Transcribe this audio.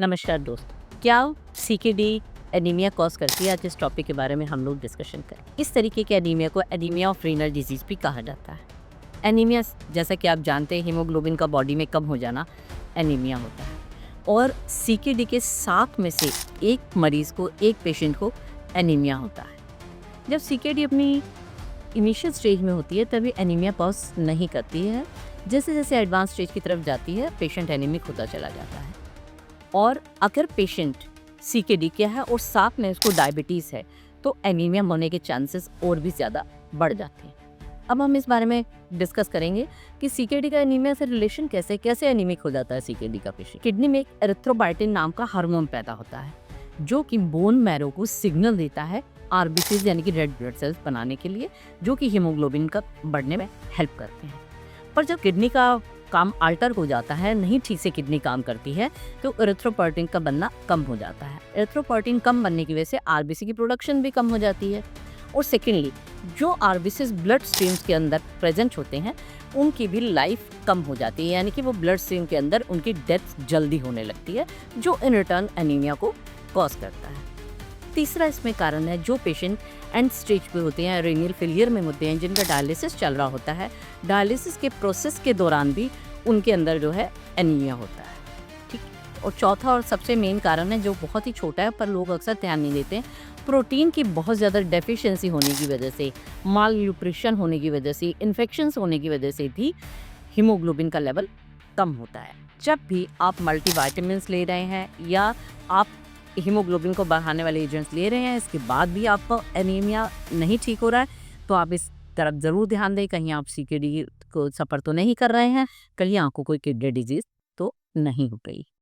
नमस्कार दोस्त, क्या सीकेडी एनीमिया कॉज करती है? आज इस टॉपिक के बारे में हम लोग डिस्कशन करें। इस तरीके के एनीमिया को एनीमिया ऑफ रीनल डिजीज भी कहा जाता है। एनीमिया, जैसा कि आप जानते हैं, हीमोग्लोबिन का बॉडी में कम हो जाना एनीमिया होता है। और सीकेडी के 7 में से एक मरीज को, एक पेशेंट को एनीमिया होता है। जब सीकेडी अपनी इनिशियल स्टेज में होती है तभी एनीमिया कॉज नहीं करती है। जैसे जैसे एडवांस स्टेज की तरफ जाती है पेशेंट एनीमिक होता चला जाता है। और अगर पेशेंट सीकेडी के है और साथ में उसको डायबिटीज़ है तो एनीमिया होने के चांसेस और भी ज़्यादा बढ़ जाते हैं। अब हम इस बारे में डिस्कस करेंगे कि सीकेडी का एनीमिया से रिलेशन कैसे एनीमिक हो जाता है सीकेडी का पेशेंट। किडनी में एक एरिथ्रोबाइटिन नाम का हार्मोन पैदा होता है जो कि बोन मैरो को सिग्नल देता है आरबीसीज यानी कि रेड ब्लड सेल्स बनाने के लिए, जो कि हीमोग्लोबिन का बढ़ने में हेल्प करते हैं। पर जब किडनी का काम अल्टर हो जाता है, नहीं ठीक से किडनी काम करती है, तो एरिथ्रोपोइटिन का बनना कम हो जाता है। एरिथ्रोपोइटिन कम बनने की वजह से आरबीसी की प्रोडक्शन भी कम हो जाती है। और सेकेंडली, जो आरबीसीज ब्लड स्ट्रीम्स के अंदर प्रेजेंट होते हैं उनकी भी लाइफ कम हो जाती है, यानी कि वो ब्लड स्ट्रीम के अंदर उनकी डेथ जल्दी होने लगती है, जो इन रिटर्न एनीमिया को कॉज करता है। तीसरा इसमें कारण है, जो पेशेंट एंड स्टेज पे होते हैं, रीनल फेलियर में होते हैं, जिनका डायलिसिस चल रहा होता है, डायलिसिस के प्रोसेस के दौरान भी उनके अंदर जो है एनीमिया होता है। ठीक। और चौथा और सबसे मेन कारण है, जो बहुत ही छोटा है पर लोग अक्सर ध्यान नहीं देते, प्रोटीन की बहुत ज़्यादा डेफिशिएंसी होने की वजह से, माल न्यूट्रिशन होने की वजह से, इन्फेक्शंस होने की वजह से भी हीमोग्लोबिन का लेवल कम होता है। जब भी आप मल्टीविटामिन्स ले रहे हैं या आप हीमोग्लोबिन को बढ़ाने वाले एजेंट्स ले रहे हैं, इसके बाद भी आपका एनीमिया नहीं ठीक हो रहा है, तो आप इस तरफ ज़रूर ध्यान दें। कहीं आप सीकेडी को सफ़र तो नहीं कर रहे हैं, कहीं आपको कोई किडनी डिजीज़ तो नहीं हो गई।